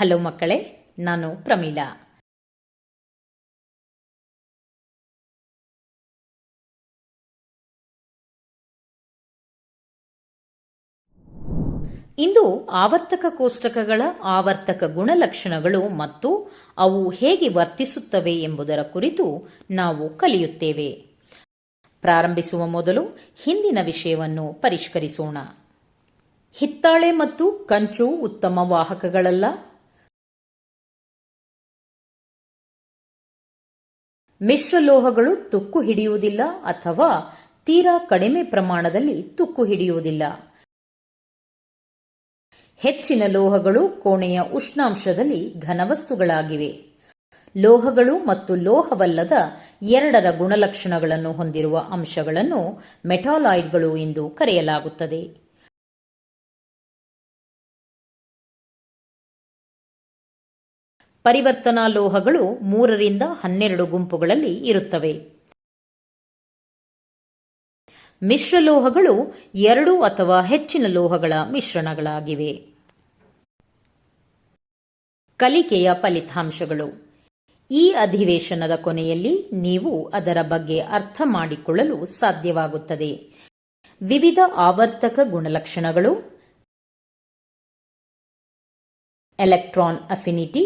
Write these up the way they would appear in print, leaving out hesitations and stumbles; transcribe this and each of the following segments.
Hello ಮಕ್ಕಳೇ, ನಾನು ಪ್ರಮೀಳಾ. ಇಂದು ಆವರ್ತಕ ಕೋಷ್ಟಕಗಳ ಆವರ್ತಕ ಗುಣಲಕ್ಷಣಗಳು ಮತ್ತು ಅವು ಹೇಗೆ ವರ್ತಿಸುತ್ತವೆ ಎಂಬುದರ ಕುರಿತು ನಾವು ಕಲಿಯುತ್ತೇವೆ. ಪ್ರಾರಂಭಿಸುವ ಮೊದಲು ಹಿಂದಿನ ವಿಷಯವನ್ನು ಪರಿಷ್ಕರಿಸೋಣ. ಹಿತ್ತಾಳೆ ಮತ್ತು ಕಂಚು ಉತ್ತಮ ವಾಹಕಗಳಲ್ಲ. ಮಿಶ್ರಲೋಹಗಳು ತುಕ್ಕು ಹಿಡಿಯುವುದಿಲ್ಲ ಅಥವಾ ತೀರಾ ಕಡಿಮೆ ಪ್ರಮಾಣದಲ್ಲಿ ತುಕ್ಕು ಹಿಡಿಯುವುದಿಲ್ಲ. ಹೆಚ್ಚಿನ ಲೋಹಗಳು ಕೋಣೆಯ ಉಷ್ಣಾಂಶದಲ್ಲಿ ಘನವಸ್ತುಗಳಾಗಿವೆ. ಲೋಹಗಳು ಮತ್ತು ಲೋಹವಲ್ಲದ ಎರಡರ ಗುಣಲಕ್ಷಣಗಳನ್ನು ಹೊಂದಿರುವ ಅಂಶಗಳನ್ನು ಮೆಟಾಲಾಯ್ಡ್ಗಳು ಎಂದು ಕರೆಯಲಾಗುತ್ತದೆ. ಪರಿವರ್ತನಾ ಲೋಹಗಳು 3 ರಿಂದ 12 ಗುಂಪುಗಳಲ್ಲಿ ಇರುತ್ತವೆ. ಮಿಶ್ರಲೋಹಗಳು 2 ಅಥವಾ ಹೆಚ್ಚಿನ ಲೋಹಗಳ ಮಿಶ್ರಣಗಳಾಗಿವೆ. ಕಲಿಕೆಯ ಫಲಿತಾಂಶಗಳು. ಈ ಅಧಿವೇಶನದ ಕೊನೆಯಲ್ಲಿ ನೀವು ಅದರ ಬಗ್ಗೆ ಅರ್ಥ ಮಾಡಿಕೊಳ್ಳಲು ಸಾಧ್ಯವಾಗುತ್ತದೆ. ವಿವಿಧ ಆವರ್ತಕ ಗುಣಲಕ್ಷಣಗಳು, ಎಲೆಕ್ಟ್ರಾನ್ ಅಫಿನಿಟಿ,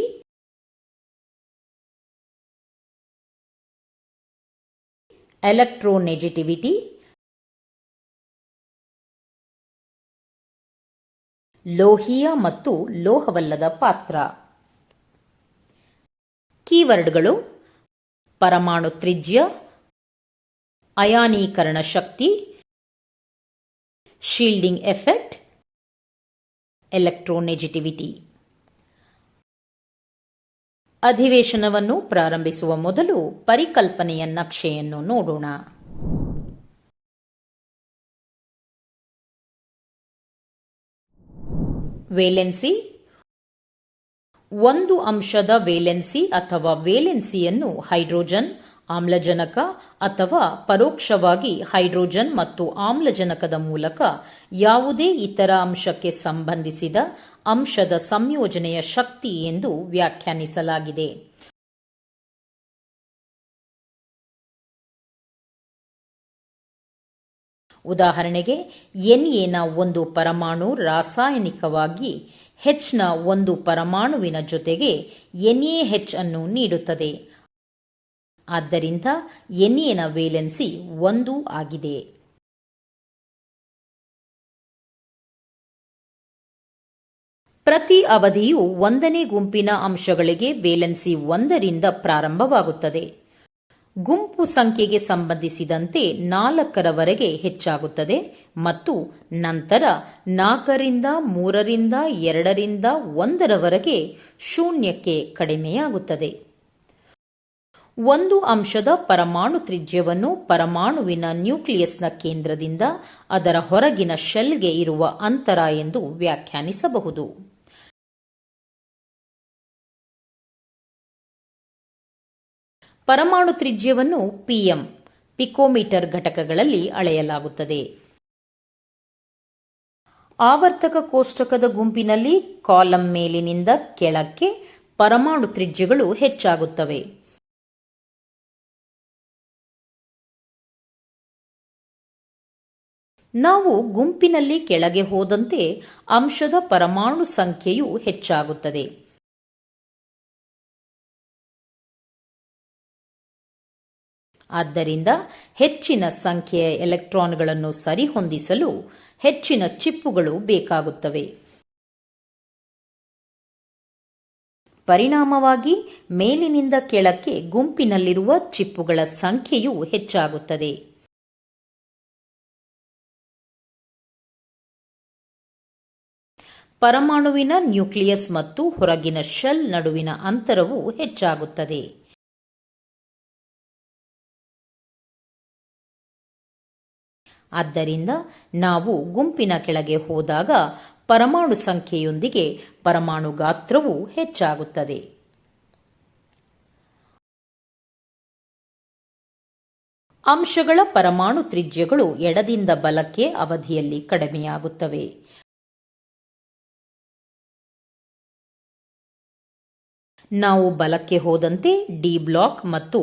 ಎಲೆಕ್ಟ್ರೋನೆಗೆಟಿವಿಟಿ, ಲೋಹೀಯ ಮತ್ತು ಲೋಹವಲ್ಲದ ಪಾತ್ರ. ಕೀವರ್ಡ್ಗಳು: ಪರಮಾಣು ತ್ರಿಜ್ಯ, ಅಯಾನೀಕರಣ ಶಕ್ತಿ, ಶೀಲ್ಡಿಂಗ್ ಎಫೆಕ್ಟ್, ಎಲೆಕ್ಟ್ರೋನೆಗೆಟಿವಿಟಿ. ಅಧಿವೇಶನವನ್ನು ಪ್ರಾರಂಭಿಸುವ ಮೊದಲು ಪರಿಕಲ್ಪನೆಯ ನಕ್ಷೆಯನ್ನು ನೋಡೋಣ. ವೇಲೆನ್ಸಿ. ಒಂದು ಅಂಶದ ವೇಲೆನ್ಸಿ ಅಥವಾ ವೇಲೆನ್ಸಿಯನ್ನು ಹೈಡ್ರೋಜನ್, ಆಮ್ಲಜನಕ ಅಥವಾ ಪರೋಕ್ಷವಾಗಿ ಹೈಡ್ರೋಜನ್ ಮತ್ತು ಆಮ್ಲಜನಕದ ಮೂಲಕ ಯಾವುದೇ ಇತರ ಅಂಶಕ್ಕೆ ಸಂಬಂಧಿಸಿದ ಅಂಶದ ಸಂಯೋಜನೆಯ ಶಕ್ತಿ ಎಂದು ವ್ಯಾಖ್ಯಾನಿಸಲಾಗಿದೆ. ಉದಾಹರಣೆಗೆ, Na ನ ಒಂದು ಪರಮಾಣು ರಾಸಾಯನಿಕವಾಗಿ H ನ ಒಂದು ಪರಮಾಣುವಿನ ಜೊತೆಗೆ NaH ಅನ್ನು ನೀಡುತ್ತದೆ. ಆದ್ದರಿಂದ Na ನ ವೇಲೆನ್ಸಿ 1 ಆಗಿದೆ. ಪ್ರತಿ ಅವಧಿಯು 1ನೇ ಗುಂಪಿನ ಅಂಶಗಳಿಗೆ ವೇಲೆನ್ಸಿ 1 ರಿಂದ ಪ್ರಾರಂಭವಾಗುತ್ತದೆ. ಗುಂಪು ಸಂಖ್ಯೆಗೆ ಸಂಬಂಧಿಸಿದಂತೆ 4ರವರೆಗೆ ಹೆಚ್ಚಾಗುತ್ತದೆ ಮತ್ತು ನಂತರ 4 ರಿಂದ 3 ರಿಂದ 2 ರಿಂದ 1ರವರೆಗೆ ಶೂನ್ಯಕ್ಕೆ ಕಡಿಮೆಯಾಗುತ್ತದೆ. ಒಂದು ಅಂಶದ ಪರಮಾಣು ತ್ರಿಜ್ಯವನ್ನು ಪರಮಾಣುವಿನ ನ್ಯೂಕ್ಲಿಯಸ್ನ ಕೇಂದ್ರದಿಂದ ಅದರ ಹೊರಗಿನ ಶೆಲ್ಗೆ ಇರುವ ಅಂತರ ಎಂದು ವ್ಯಾಖ್ಯಾನಿಸಬಹುದು. ಪರಮಾಣು ತ್ರಿಜ್ಯವನ್ನು pm ಪಿಕೋಮೀಟರ್ ಘಟಕಗಳಲ್ಲಿ ಅಳೆಯಲಾಗುತ್ತದೆ. ಆವರ್ತಕ ಕೋಷ್ಟಕದ ಗುಂಪಿನಲ್ಲಿ ಕಾಲಂ ಮೇಲಿನಿಂದ ಕೆಳಕ್ಕೆ ಪರಮಾಣು ತ್ರಿಜ್ಯಗಳು ಹೆಚ್ಚಾಗುತ್ತವೆ. ನಾವು ಗುಂಪಿನಲ್ಲಿ ಕೆಳಗೆ ಹೋದಂತೆ ಅಂಶದ ಪರಮಾಣು ಸಂಖ್ಯೆಯು ಹೆಚ್ಚಾಗುತ್ತದೆ. ಆದ್ದರಿಂದ ಹೆಚ್ಚಿನ ಸಂಖ್ಯೆಯ ಎಲೆಕ್ಟ್ರಾನ್ಗಳನ್ನು ಸರಿಹೊಂದಿಸಲು ಹೆಚ್ಚಿನ ಚಿಪ್ಪುಗಳು ಬೇಕಾಗುತ್ತವೆ. ಪರಿಣಾಮವಾಗಿ ಮೇಲಿನಿಂದ ಕೆಳಕ್ಕೆ ಗುಂಪಿನಲ್ಲಿರುವ ಚಿಪ್ಪುಗಳ ಸಂಖ್ಯೆಯೂ ಹೆಚ್ಚಾಗುತ್ತದೆ. ಪರಮಾಣುವಿನ ನ್ಯೂಕ್ಲಿಯಸ್ ಮತ್ತು ಹೊರಗಿನ ಶೆಲ್ ನಡುವಿನ ಅಂತರವು ಹೆಚ್ಚಾಗುತ್ತದೆ. ಆದ್ದರಿಂದ ನಾವು ಗುಂಪಿನ ಕೆಳಗೆ ಹೋದಾಗ ಪರಮಾಣು ಸಂಖ್ಯೆಯೊಂದಿಗೆ ಪರಮಾಣು ಗಾತ್ರವು ಹೆಚ್ಚಾಗುತ್ತದೆ. ಅಂಶಗಳ ಪರಮಾಣು ತ್ರಿಜ್ಯಗಳು ಎಡದಿಂದ ಬಲಕ್ಕೆ ಅವಧಿಯಲ್ಲಿ ಕಡಿಮೆಯಾಗುತ್ತವೆ. ನಾವು ಬಲಕ್ಕೆ ಹೋದಂತೆ ಡಿ ಬ್ಲಾಕ್ ಮತ್ತು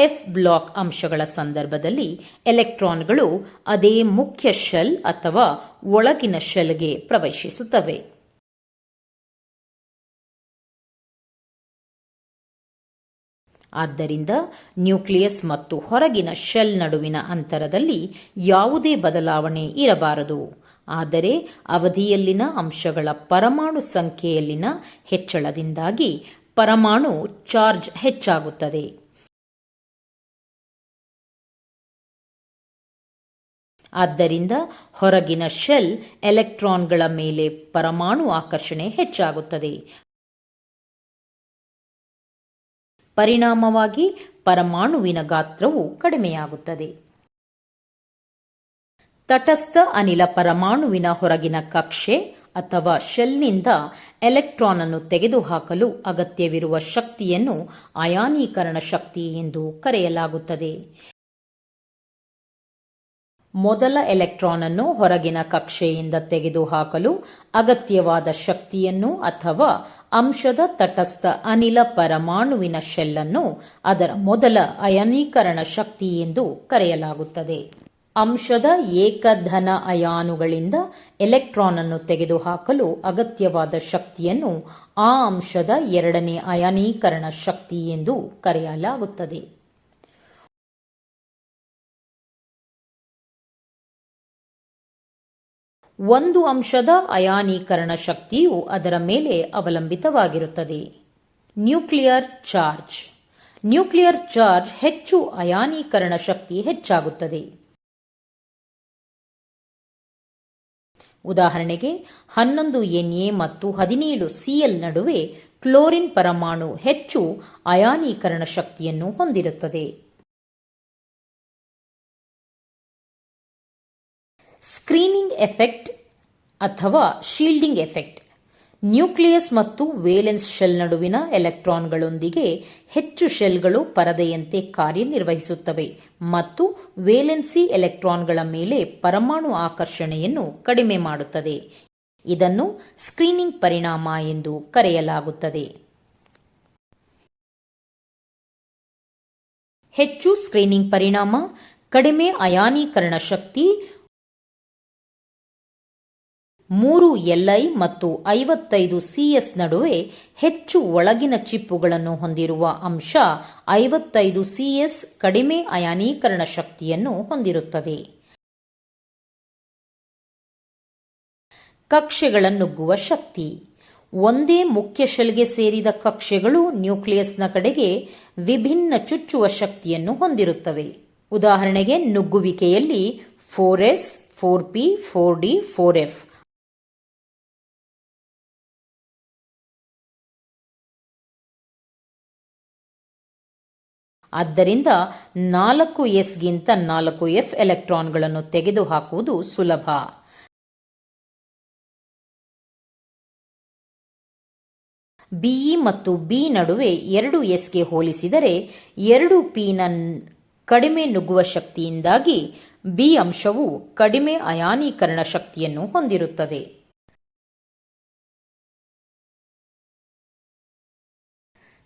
ಎಫ್ ಬ್ಲಾಕ್ ಅಂಶಗಳ ಸಂದರ್ಭದಲ್ಲಿ ಎಲೆಕ್ಟ್ರಾನ್ಗಳು ಅದೇ ಮುಖ್ಯ ಶೆಲ್ ಅಥವಾ ಒಳಗಿನ ಶೆಲ್ಗೆ ಪ್ರವೇಶಿಸುತ್ತವೆ. ಆದ್ದರಿಂದ ನ್ಯೂಕ್ಲಿಯಸ್ ಮತ್ತು ಹೊರಗಿನ ಶೆಲ್ ನಡುವಿನ ಅಂತರದಲ್ಲಿ ಯಾವುದೇ ಬದಲಾವಣೆ ಇರಬಾರದು. ಆದರೆ ಅವಧಿಯಲ್ಲಿನ ಅಂಶಗಳ ಪರಮಾಣು ಸಂಖ್ಯೆಯಲ್ಲಿನ ಹೆಚ್ಚಳದಿಂದಾಗಿ ಪರಮಾಣು ಚಾರ್ಜ್ ಹೆಚ್ಚಾಗುತ್ತದೆ. ಆದ್ದರಿಂದ ಹೊರಗಿನ ಶೆಲ್ ಎಲೆಕ್ಟ್ರಾನ್ಗಳ ಮೇಲೆ ಪರಮಾಣು ಆಕರ್ಷಣೆ ಹೆಚ್ಚಾಗುತ್ತದೆ. ಪರಿಣಾಮವಾಗಿ ಪರಮಾಣುವಿನ ಗಾತ್ರವು ಕಡಿಮೆಯಾಗುತ್ತದೆ. ತಟಸ್ಥ ಅನಿಲ ಪರಮಾಣುವಿನ ಹೊರಗಿನ ಕಕ್ಷೆ ಅಥವಾ ಶೆಲ್ನಿಂದ ಎಲೆಕ್ಟ್ರಾನ್ ಅನ್ನು ತೆಗೆದುಹಾಕಲು ಅಗತ್ಯವಿರುವ ಶಕ್ತಿಯನ್ನು ಅಯಾನೀಕರಣ ಶಕ್ತಿ ಎಂದು ಕರೆಯಲಾಗುತ್ತದೆ. ಮೊದಲ ಎಲೆಕ್ಟ್ರಾನ್ ಅನ್ನು ಹೊರಗಿನ ಕಕ್ಷೆಯಿಂದ ತೆಗೆದುಹಾಕಲು ಅಗತ್ಯವಾದ ಶಕ್ತಿಯನ್ನು ಅಥವಾ ಅಂಶದ ತಟಸ್ಥ ಅನಿಲ ಪರಮಾಣುವಿನ ಶೆಲ್ ಅನ್ನು ಅದರ ಮೊದಲ ಅಯಾನೀಕರಣ ಶಕ್ತಿ ಎಂದು ಕರೆಯಲಾಗುತ್ತದೆ. ಅಂಶದ ಏಕಧನ ಅಯಾನುಗಳಿಂದ ಎಲೆಕ್ಟ್ರಾನ್ ಅನ್ನು ತೆಗೆದುಹಾಕಲು ಅಗತ್ಯವಾದ ಶಕ್ತಿಯನ್ನು ಆ ಅಂಶದ ಎರಡನೇ ಅಯಾನೀಕರಣ ಶಕ್ತಿ ಎಂದು ಕರೆಯಲಾಗುತ್ತದೆ. ಒಂದು ಅಂಶದ ಅಯಾನೀಕರಣ ಶಕ್ತಿಯು ಅದರ ಮೇಲೆ ಅವಲಂಬಿತವಾಗಿರುತ್ತದೆ. Nuclear charge. ನ್ಯೂಕ್ಲಿಯರ್ ಚಾರ್ಜ್ ಹೆಚ್ಚು ಅಯಾನೀಕರಣ ಶಕ್ತಿ ಹೆಚ್ಚಾಗುತ್ತದೆ. ಉದಾಹರಣೆಗೆ 11 Na ಮತ್ತು 17 Cl ನಡುವೆ ಕ್ಲೋರಿನ್ ಪರಮಾಣು ಹೆಚ್ಚು ಅಯಾನೀಕರಣ ಶಕ್ತಿಯನ್ನು ಹೊಂದಿರುತ್ತದೆ. ಸ್ಕ್ರೀನಿಂಗ್ ಎಫೆಕ್ಟ್ ಅಥವಾ ಶೀಲ್ಡಿಂಗ್ ಎಫೆಕ್ಟ್. ನ್ಯೂಕ್ಲಿಯಸ್ ಮತ್ತು ವೇಲೆನ್ಸ್ ಶೆಲ್ ನಡುವಿನ ಎಲೆಕ್ಟ್ರಾನ್ಗಳೊಂದಿಗೆ ಹೆಚ್ಚು ಶೆಲ್ಗಳು ಪರದೆಯಂತೆ ಕಾರ್ಯನಿರ್ವಹಿಸುತ್ತವೆ ಮತ್ತು ವೇಲೆನ್ಸಿ ಎಲೆಕ್ಟ್ರಾನ್ಗಳ ಮೇಲೆ ಪರಮಾಣು ಆಕರ್ಷಣೆಯನ್ನು ಕಡಿಮೆ ಮಾಡುತ್ತದೆ. ಇದನ್ನು ಸ್ಕ್ರೀನಿಂಗ್ ಪರಿಣಾಮ ಎಂದು ಕರೆಯಲಾಗುತ್ತದೆ. ಹೆಚ್ಚು ಸ್ಕ್ರೀನಿಂಗ್ ಪರಿಣಾಮ, ಕಡಿಮೆ ಅಯಾನೀಕರಣ ಶಕ್ತಿ, 3 Li ಮತ್ತು 55 Cs ನಡುವೆ ಹೆಚ್ಚು ಒಳಗಿನ ಚಿಪ್ಪುಗಳನ್ನು ಹೊಂದಿರುವ ಅಂಶ 55 Cs ಕಡಿಮೆ ಅಯಾನೀಕರಣ ಶಕ್ತಿಯನ್ನು ಹೊಂದಿರುತ್ತದೆ. ಕಕ್ಷೆಗಳ ನುಗ್ಗುವ ಶಕ್ತಿ. ಒಂದೇ ಮುಖ್ಯ ಶೆಲ್ಗೆ ಸೇರಿದ ಕಕ್ಷೆಗಳು ನ್ಯೂಕ್ಲಿಯಸ್ನ ಕಡೆಗೆ ವಿಭಿನ್ನ ಚುಚ್ಚುವ ಶಕ್ತಿಯನ್ನು ಹೊಂದಿರುತ್ತವೆ. ಉದಾಹರಣೆಗೆ ನುಗ್ಗುವಿಕೆಯಲ್ಲಿ 4s, 4p, 4d, 4f. ಆದ್ದರಿಂದ 4s ಗಿಂತ 4f ಎಲೆಕ್ಟ್ರಾನ್ಗಳನ್ನು ತೆಗೆದುಹಾಕುವುದು ಸುಲಭ. Be ಮತ್ತು B ನಡುವೆ 2sಗೆ ಹೋಲಿಸಿದರೆ 2pನ ಕಡಿಮೆ ನುಗ್ಗುವ ಶಕ್ತಿಯಿಂದಾಗಿ B ಅಂಶವು ಕಡಿಮೆ ಅಯಾನೀಕರಣ ಶಕ್ತಿಯನ್ನು ಹೊಂದಿರುತ್ತದೆ.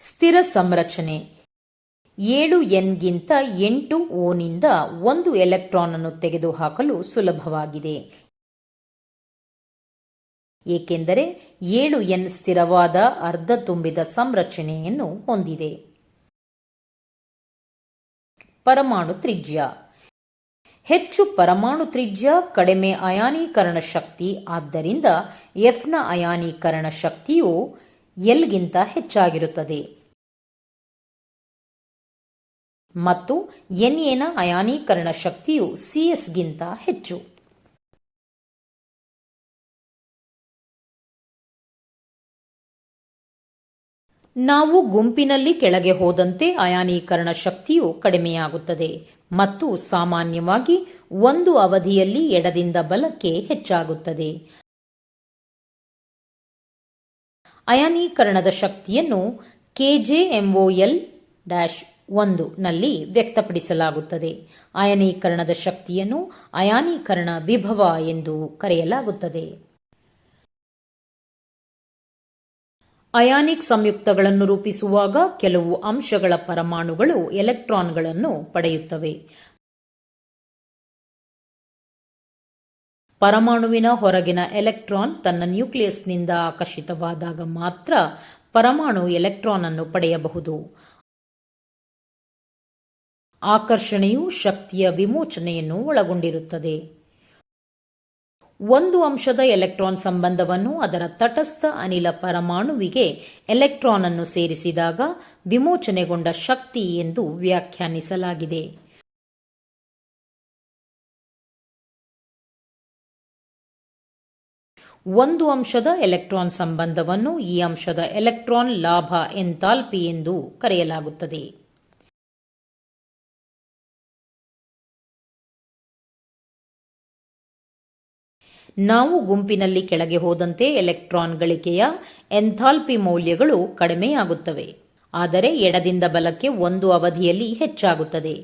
ಸ್ಥಿರ ಸಂರಚನೆ. 7n ಗಿಂತ 8o ನಿಂದ ಒಂದು ಎಲೆಕ್ಟ್ರಾನ್ ಅನ್ನು ತೆಗೆದುಹಾಕಲು ಸುಲಭವಾಗಿದೆ, ಏಕೆಂದರೆ 7n ಸ್ಥಿರವಾದ ಅರ್ಧ ತುಂಬಿದ ಸಂರಚನೆಯನ್ನು ಹೊಂದಿದೆ. ಪರಮಾಣು ತ್ರಿಜ್ಯ. ಹೆಚ್ಚು ಪರಮಾಣು ತ್ರಿಜ್ಯ ಕಡಿಮೆ ಅಯಾನೀಕರಣ ಶಕ್ತಿ. ಆದ್ದರಿಂದ Fನ ಅಯಾನೀಕರಣ ಶಕ್ತಿಯು L ಗಿಂತ ಹೆಚ್ಚಾಗಿರುತ್ತದೆ ಮತ್ತು Na ನ ಅಯಾನೀಕರಣ ಶಕ್ತಿಯು Cs ಗಿಂತ ಹೆಚ್ಚು. ನಾವು ಗುಂಪಿನಲ್ಲಿ ಕೆಳಗೆ ಹೋದಂತೆ ಅಯಾನೀಕರಣ ಶಕ್ತಿಯು ಕಡಿಮೆಯಾಗುತ್ತದೆ ಮತ್ತು ಸಾಮಾನ್ಯವಾಗಿ ಒಂದು ಅವಧಿಯಲ್ಲಿ ಎಡದಿಂದ ಬಲಕ್ಕೆ ಹೆಚ್ಚಾಗುತ್ತದೆ. ಅಯಾನೀಕರಣದ ಶಕ್ತಿಯನ್ನು kJmol-1 ನಲ್ಲಿ ವ್ಯಕ್ತಪಡಿಸಲಾಗುತ್ತದೆ. ಅಯಾನೀಕರಣದ ಶಕ್ತಿಯನ್ನು ಅಯಾನೀಕರಣ ವಿಭವ ಎಂದು ಕರೆಯಲಾಗುತ್ತದೆ. ಅಯಾನಿಕ್ ಸಂಯುಕ್ತಗಳನ್ನು ರೂಪಿಸುವಾಗ ಕೆಲವು ಅಂಶಗಳ ಪರಮಾಣುಗಳು ಎಲೆಕ್ಟ್ರಾನ್ಗಳನ್ನು ಪಡೆಯುತ್ತವೆ. ಪರಮಾಣುವಿನ ಹೊರಗಿನ ಎಲೆಕ್ಟ್ರಾನ್ ತನ್ನ ನ್ಯೂಕ್ಲಿಯಸ್ನಿಂದ ಆಕರ್ಷಿತವಾದಾಗ ಮಾತ್ರ ಪರಮಾಣು ಎಲೆಕ್ಟ್ರಾನ್ ಅನ್ನು ಪಡೆಯಬಹುದು. ಆಕರ್ಷಣೆಯು ಶಕ್ತಿಯ ವಿಮೋಚನೆಯನ್ನು ಒಳಗೊಂಡಿರುತ್ತದೆ. ಒಂದು ಅಂಶದ ಎಲೆಕ್ಟ್ರಾನ್ ಸಂಬಂಧವನ್ನು ಅದರ ತಟಸ್ಥ ಅನಿಲ ಪರಮಾಣುವಿಗೆ ಎಲೆಕ್ಟ್ರಾನ್ ಅನ್ನು ಸೇರಿಸಿದಾಗ ವಿಮೋಚನೆಗೊಂಡ ಶಕ್ತಿ ಎಂದು ವ್ಯಾಖ್ಯಾನಿಸಲಾಗಿದೆ. ಒಂದು ಅಂಶದ ಎಲೆಕ್ಟ್ರಾನ್ ಸಂಬಂಧವನ್ನು ಈ ಅಂಶದ ಎಲೆಕ್ಟ್ರಾನ್ ಲಾಭ ಎಂಥಾಲ್ಪಿ ಎಂದು ಕರೆಯಲಾಗುತ್ತದೆ. ನಾವು ಗುಂಪಿನಲ್ಲಿ ಕೆಳಗೆ ಹೋದಂತೆ ಎಲೆಕ್ಟ್ರಾನ್ ಗಳಿಕೆಯ ಎಂಥಾಲ್ಪಿ ಮೌಲ್ಯಗಳು ಕಡಿಮೆಯಾಗುತ್ತವೆ, ಆದರೆ ಎಡದಿಂದ ಬಲಕ್ಕೆ ಒಂದು ಅವಧಿಯಲ್ಲಿ ಹೆಚ್ಚಾಗುತ್ತದೆ.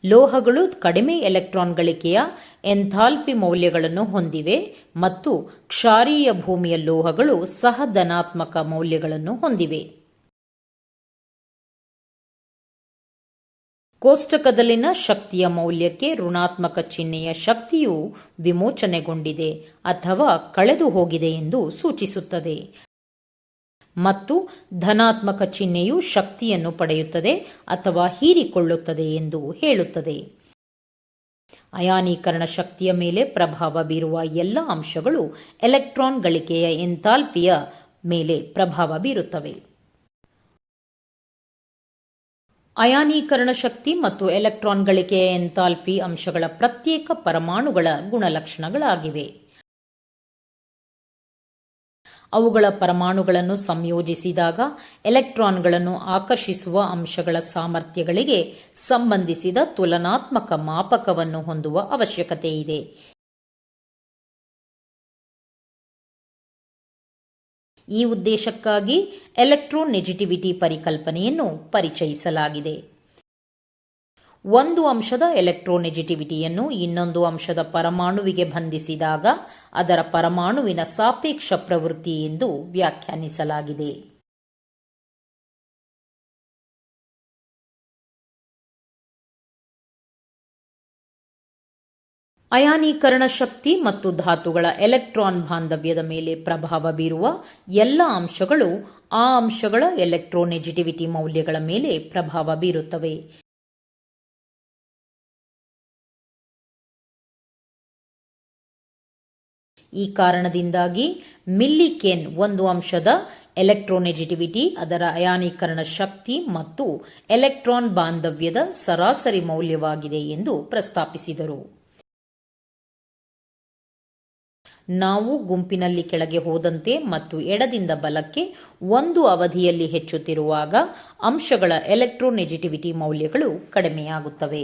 ಲೋಹಗಳು ಕಡಿಮೆ ಎಲೆಕ್ಟ್ರಾನ್ ಗಳಿಕೆಯ ಎಂಥಾಲ್ಪಿ ಮೌಲ್ಯಗಳನ್ನು ಹೊಂದಿವೆ ಮತ್ತು ಕ್ಷಾರೀಯ ಭೂಮಿಯ ಲೋಹಗಳು ಸಹ ಧನಾತ್ಮಕ ಮೌಲ್ಯಗಳನ್ನು ಹೊಂದಿವೆ. ಕೋಷ್ಟಕದಲ್ಲಿನ ಶಕ್ತಿಯ ಮೌಲ್ಯಕ್ಕೆ ಋಣಾತ್ಮಕ ಚಿಹ್ನೆಯ ಶಕ್ತಿಯು ವಿಮೋಚನೆಗೊಂಡಿದೆ ಅಥವಾ ಕಳೆದು ಹೋಗಿದೆ ಎಂದು ಸೂಚಿಸುತ್ತದೆ ಮತ್ತು ಧನಾತ್ಮಕ ಚಿಹ್ನೆಯು ಶಕ್ತಿಯನ್ನು ಪಡೆಯುತ್ತದೆ ಅಥವಾ ಹೀರಿಕೊಳ್ಳುತ್ತದೆ ಎಂದು ಹೇಳುತ್ತದೆ. ಅಯಾನೀಕರಣ ಶಕ್ತಿಯ ಮೇಲೆ ಪ್ರಭಾವ ಬೀರುವ ಎಲ್ಲ ಅಂಶಗಳು ಎಲೆಕ್ಟ್ರಾನ್ ಗಳಿಕೆಯ ಎಂಥಾಲ್ಪಿಯ ಮೇಲೆ ಪ್ರಭಾವ ಬೀರುತ್ತವೆ. ಅಯಾನೀಕರಣ ಶಕ್ತಿ ಮತ್ತು ಎಲೆಕ್ಟ್ರಾನ್ ಗಳಿಕೆಯ ಎಂಥಾಲ್ಪಿ ಅಂಶಗಳ ಪ್ರತ್ಯೇಕ ಪರಮಾಣುಗಳ ಗುಣಲಕ್ಷಣಗಳಾಗಿವೆ. ಅವುಗಳ ಪರಮಾಣುಗಳನ್ನು ಸಂಯೋಜಿಸಿದಾಗ ಎಲೆಕ್ಟ್ರಾನ್ಗಳನ್ನು ಆಕರ್ಷಿಸುವ ಅಂಶಗಳ ಸಾಮರ್ಥ್ಯಗಳಿಗೆ ಸಂಬಂಧಿಸಿದ ತುಲನಾತ್ಮಕ ಮಾಪಕವನ್ನು ಹೊಂದುವ ಅವಶ್ಯಕತೆಯಿದೆ. ಈ ಉದ್ದೇಶಕ್ಕಾಗಿ ಎಲೆಕ್ಟ್ರೋನೆಗೆಟಿವಿಟಿ ಪರಿಕಲ್ಪನೆಯನ್ನು ಪರಿಚಯಿಸಲಾಗಿದೆ. ಒಂದು ಅಂಶದ ಎಲೆಕ್ಟ್ರೋನೆಗೆಟಿವಿಟಿಯನ್ನು ಇನ್ನೊಂದು ಅಂಶದ ಪರಮಾಣುವಿಗೆ ಬಂಧಿಸಿದಾಗ ಅದರ ಪರಮಾಣುವಿನ ಸಾಪೇಕ್ಷ ಪ್ರವೃತ್ತಿ ಎಂದು ವ್ಯಾಖ್ಯಾನಿಸಲಾಗಿದೆ. ಅಯಾನೀಕರಣ ಶಕ್ತಿ ಮತ್ತು ಧಾತುಗಳ ಎಲೆಕ್ಟ್ರಾನ್ ಬಾಂಧವ್ಯದ ಮೇಲೆ ಪ್ರಭಾವ ಬೀರುವ ಎಲ್ಲ ಅಂಶಗಳು ಆ ಅಂಶಗಳ ಎಲೆಕ್ಟ್ರೋನೆಗೆಟಿವಿಟಿ ಮೌಲ್ಯಗಳ ಮೇಲೆ ಪ್ರಭಾವ ಬೀರುತ್ತವೆ. ಈ ಕಾರಣದಿಂದಾಗಿ ಮಿಲ್ಲಿಕೆನ್ ಒಂದು ಅಂಶದ ಎಲೆಕ್ಟ್ರೋನೆಗೆಟಿವಿಟಿ, ಅದರ ಅಯಾನೀಕರಣ ಶಕ್ತಿ ಮತ್ತು ಎಲೆಕ್ಟ್ರಾನ್ ಬಾಂಧವ್ಯದ ಸರಾಸರಿ ಮೌಲ್ಯವಾಗಿದೆ ಎಂದು ಪ್ರಸ್ತಾಪಿಸಿದರು. ನಾವು ಗುಂಪಿನಲ್ಲಿ ಕೆಳಗೆ ಹೋದಂತೆ ಮತ್ತು ಎಡದಿಂದ ಬಲಕ್ಕೆ ಒಂದು ಅವಧಿಯಲ್ಲಿ ಹೆಚ್ಚುತ್ತಿರುವಾಗ ಅಂಶಗಳ ಎಲೆಕ್ಟ್ರೋನೆಗೆಟಿವಿಟಿ ಮೌಲ್ಯಗಳು ಕಡಿಮೆಯಾಗುತ್ತವೆ.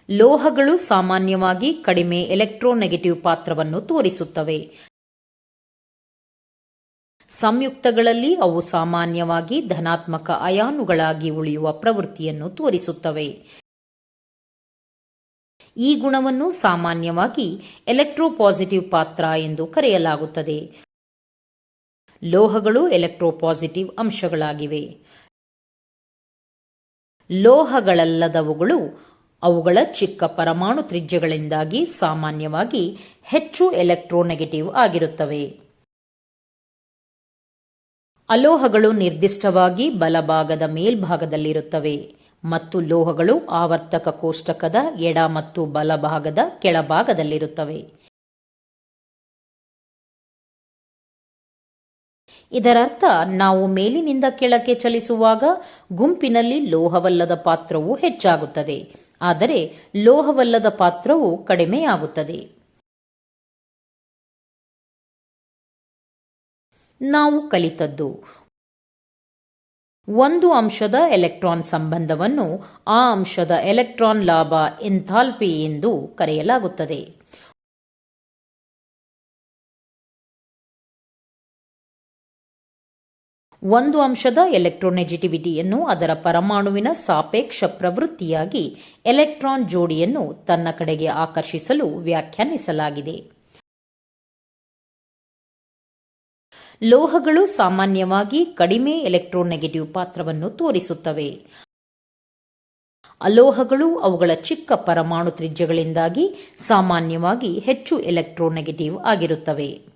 ಲೋಹಗಳು ಸಾಮಾನ್ಯವಾಗಿ ಕಡಿಮೆ ಎಲೆಕ್ಟ್ರೋನೆಗೆಟಿವ್ ಪಾತ್ರವನ್ನು ತೋರಿಸುತ್ತವೆ. ಸಂಯುಕ್ತಗಳಲ್ಲಿ ಅವು ಸಾಮಾನ್ಯವಾಗಿ ಧನಾತ್ಮಕ ಅಯಾನುಗಳಾಗಿ ಉಳಿಯುವ ಪ್ರವೃತ್ತಿಯನ್ನು ತೋರಿಸುತ್ತವೆ. ಈ ಗುಣವನ್ನು ಸಾಮಾನ್ಯವಾಗಿ ಎಲೆಕ್ಟ್ರೋಪಾಸಿಟಿವ್ ಪಾತ್ರ ಎಂದು ಕರೆಯಲಾಗುತ್ತದೆ. ಲೋಹಗಳು ಎಲೆಕ್ಟ್ರೋಪಾಸಿಟಿವ್ ಅಂಶಗಳಾಗಿವೆ. ಲೋಹಗಳಲ್ಲದವುಗಳು ಅವುಗಳ ಚಿಕ್ಕ ಪರಮಾಣು ತ್ರಿಜ್ಯಗಳಿಂದಾಗಿ ಸಾಮಾನ್ಯವಾಗಿ ಹೆಚ್ಚು ಎಲೆಕ್ಟ್ರೋನೆಗೆಟಿವ್ ಆಗಿರುತ್ತವೆ. ಅಲೋಹಗಳು ನಿರ್ದಿಷ್ಟವಾಗಿ ಬಲಭಾಗದ ಮೇಲ್ಭಾಗದಲ್ಲಿರುತ್ತವೆ ಮತ್ತು ಲೋಹಗಳು ಆವರ್ತಕ ಕೋಷ್ಟಕದ ಎಡ ಮತ್ತು ಬಲಭಾಗದ ಕೆಳಭಾಗದಲ್ಲಿರುತ್ತವೆ. ಇದರರ್ಥ ನಾವು ಮೇಲಿನಿಂದ ಕೆಳಕ್ಕೆ ಚಲಿಸುವಾಗ ಗುಂಪಿನಲ್ಲಿ ಲೋಹವಲ್ಲದ ಪಾತ್ರವು ಹೆಚ್ಚಾಗುತ್ತದೆ, ಆದರೆ ಲೋಹವಲ್ಲದ ಪಾತ್ರವು ಕಡಿಮೆಯಾಗುತ್ತದೆ. ನಾವು ಕಲಿತದ್ದು: ಒಂದು ಅಂಶದ ಎಲೆಕ್ಟ್ರಾನ್ ಸಂಬಂಧವನ್ನು ಆ ಅಂಶದ ಎಲೆಕ್ಟ್ರಾನ್ ಲಾಭ ಎಂಥಾಲ್ಪಿ ಎಂದು ಕರೆಯಲಾಗುತ್ತದೆ. ಒಂದು ಅಂಶದ ಎಲೆಕ್ಟ್ರೋನೆಗೆಟಿವಿಟಿಯನ್ನು ಅದರ ಪರಮಾಣುವಿನ ಸಾಪೇಕ್ಷ ಪ್ರವೃತ್ತಿಯಾಗಿ ಎಲೆಕ್ಟ್ರಾನ್ ಜೋಡಿಯನ್ನು ತನ್ನ ಕಡೆಗೆ ಆಕರ್ಷಿಸಲು ವ್ಯಾಖ್ಯಾನಿಸಲಾಗಿದೆ. ಲೋಹಗಳು ಸಾಮಾನ್ಯವಾಗಿ ಕಡಿಮೆ ಎಲೆಕ್ಟ್ರೋನೆಗೆಟಿವ್ ಪಾತ್ರವನ್ನು ತೋರಿಸುತ್ತವೆ. ಅಲೋಹಗಳು ಅವುಗಳ ಚಿಕ್ಕ ಪರಮಾಣು ತ್ರಿಜ್ಯಗಳಿಂದಾಗಿ ಸಾಮಾನ್ಯವಾಗಿ ಹೆಚ್ಚು ಎಲೆಕ್ಟ್ರೋನೆಗೆಟಿವ್ ಆಗಿರುತ್ತವೆ.